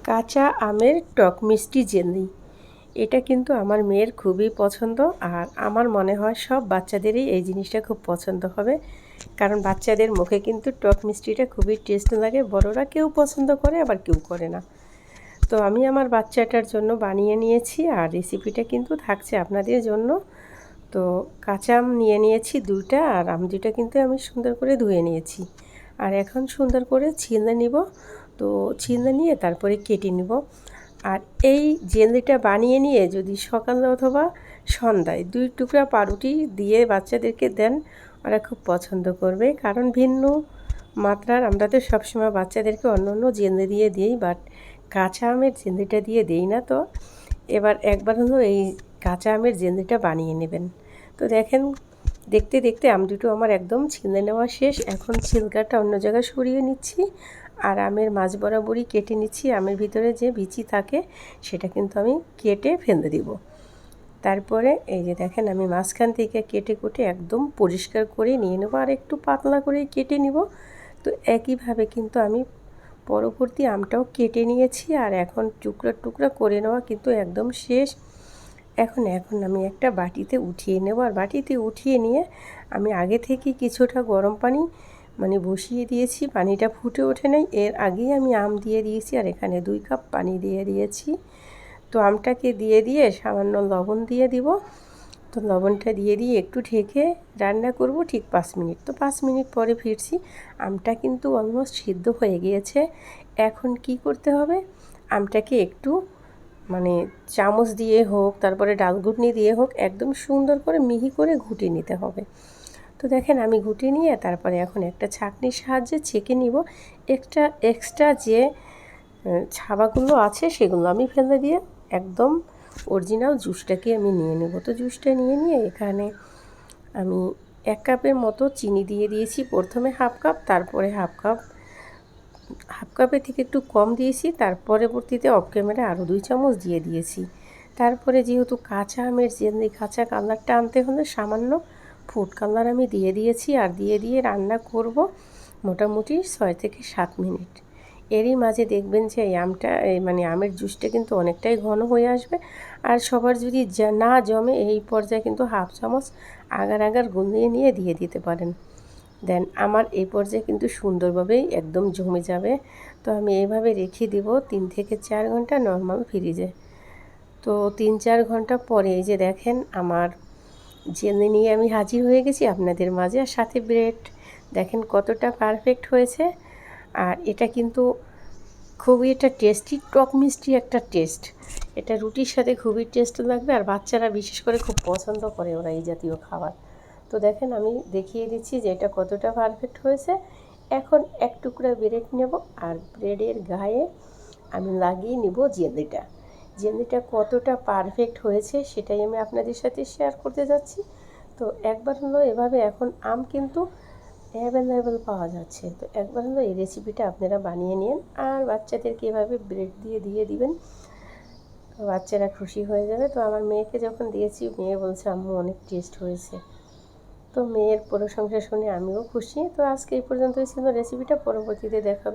কাঁচা আমের টক মিষ্টি জেলি। এটা কিন্তু আমার মেয়ের খুবই পছন্দ, আর আমার মনে হয় সব বাচ্চাদেরই এই জিনিসটা খুব পছন্দ হবে, কারণ বাচ্চাদের মুখে কিন্তু টক মিষ্টিটা খুবই টেস্ট লাগে। বড়রা কেউ পছন্দ করে, আবার কেউ করে না। তো আমি আমার বাচ্চাটার জন্য বানিয়ে নিয়েছি, আর রেসিপিটা কিন্তু থাকছে আপনাদের জন্য। তো কাঁচা আম নিয়ে নিয়েছি 2টা, আর আম 2টা কিন্তু আমি সুন্দর করে ধুয়ে নিয়েছি। আর এখন সুন্দর করে ছিলে নিব। তো ছিলে নিয়ে তারপরে কেটে নিব। আর এই জেলিটা বানিয়ে নিয়ে যদি সকালে অথবা সন্ধ্যায় 2 টুকরা পাউরুটি দিয়ে বাচ্চাদেরকে দেন, ওরা খুব পছন্দ করবে। কারণ ভিন্ন মাত্রার আমরা তো সবসময় বাচ্চাদেরকে অন্য অন্য জেলি দিয়ে দিই, বাট কাঁচা আমের জেলিটা দিয়ে দিই না। তো এবার একবার হলো এই কাঁচা আমের জেলিটা বানিয়ে নেবেন। তো দেখেন, দেখতে দেখতে আম দুটো আমার একদম ছিলে নেওয়া শেষ। এখন ছিলকাটা অন্য জায়গায় সরিয়ে নিচ্ছি, আর আমের মাঝ বরাবরই কেটে নিচ্ছি। আমের ভিতরে যে বিচি থাকে সেটা কিন্তু আমি কেটে ফেলে দিব। তারপরে এই যে দেখেন, আমি মাঝখান থেকে কেটে কুটে একদম পরিষ্কার করে নিয়ে নেব, আর একটু পাতলা করে কেটে নিব। তো একইভাবে কিন্তু আমি পরবর্তী আমটাও কেটে নিয়েছি, আর এখন টুকরা টুকরা করে নেওয়া কিন্তু একদম শেষ। এখন আমি একটা বাটিতে উঠিয়ে নেব, আর বাটিতে উঠিয়ে নিয়ে আমি আগে থেকে কিছুটা গরম পানি বসিয়ে দিয়েছি। পানিটা ফুটে ওঠে নাই, এর আগেই আমি আম দিয়ে দিয়েছি, আর এখানে 2 কাপ পানি দিয়ে দিয়েছি। তো আমটাকে দিয়ে দিয়ে সামান্য লবণ দিয়ে দিব। তো লবণটা দিয়ে দিয়ে একটু ঢেকে রান্না করব ঠিক 5 মিনিট। তো 5 মিনিট পরে ফিরছি, আমটা কিন্তু অলমোস্ট সিদ্ধ হয়ে গিয়েছে। এখন কি করতে হবে, আমটাকে একটু চামচ দিয়ে হোক, তারপরে ডালঘুটনি দিয়ে হোক, একদম সুন্দর করে মিহি করে ঘুটে নিতে হবে। তো দেখেন, আমি ঘুটে নিয়ে তারপরে এখন একটা ছাঁকনির সাহায্যে ছেঁকে নিব। এক্সট্রা যে ছাবাগুলো আছে সেগুলো আমি ফেলে দিয়ে একদম অরিজিনাল জুসটাকে আমি নিয়ে নেব। তো জুসটা নিয়ে এখানে আমি 1 কাপের মতো চিনি দিয়ে দিয়েছি। প্রথমে হাফ কাপ, তারপরে হাফ কাপের থেকে একটু কম দিয়েছি, তার পরবর্তীতে অফ ক্যামেরা আরও 2 চামচ দিয়ে দিয়েছি। তারপরে যেহেতু কাঁচা আমের জেলি, কাঁচা কালারটা আনতে হলে সামান্য ফুড কালার আমি দিয়ে দিয়েছি, আর দিয়ে রান্না করব মোটামুটি 6 থেকে 7 মিনিট। এরই মাঝে দেখবেন যে এই আমটা আমের জুসটা কিন্তু অনেকটাই ঘন হয়ে আসবে। আর সবার যদি না জমে, এই পর্যায়ে কিন্তু হাফ চামচ আগার গুলিয়ে নিয়ে দিয়ে দিতে পারেন। দেন আমার এই পর্যায়ে কিন্তু সুন্দরভাবেই একদম জমে যাবে। তো আমি এইভাবে রেখে দিব 3 থেকে 4 ঘন্টা নর্মাল ফ্রিজে। তো 3-4 ঘন্টা পরে এই যে দেখেন, আমার জেলি নিয়ে আমি হাজির হয়ে গেছি আপনাদের মাঝে, আর সাথে ব্রেড। দেখেন কতটা পারফেক্ট হয়েছে। আর এটা কিন্তু খুবই একটা টেস্টি, টক মিষ্টি একটা টেস্ট। এটা রুটির সাথে খুবই টেস্ট লাগবে, আর বাচ্চারা বিশেষ করে খুব পছন্দ করে ওরা এই জাতীয় খাবার। তো দেখেন, আমি দেখিয়ে দিচ্ছি যে এটা কতটা পারফেক্ট হয়েছে। এখন 1 টুকরা ব্রেড নেব, আর ব্রেডের গায়ে আমি লাগিয়ে নিব জেলিটা। জেলিটা কতটা পারফেক্ট হয়েছে সেটাই আমি আপনাদের সাথে শেয়ার করতে যাচ্ছি। তো একবার হলো এভাবে, এখন আম কিন্তু অ্যাভেলেবেল পাওয়া যাচ্ছে। তো একবার হলো এই রেসিপিটা আপনারা বানিয়ে নিন, আর বাচ্চাদেরকে এভাবে ব্রেড দিয়ে দিবেন। বাচ্চারা খুশি হয়ে যাবে। তো আমার মেয়েকে যখন দিয়েছি, মেয়ে বলছে আম্মু অনেক টেস্ট হয়েছে। তো মেয়ের প্রশংসা শুনে আমিও খুশি। তো আজকে এই পর্যন্তই ছিল রেসিপিটা, পরবর্তীতে দেখা হবে।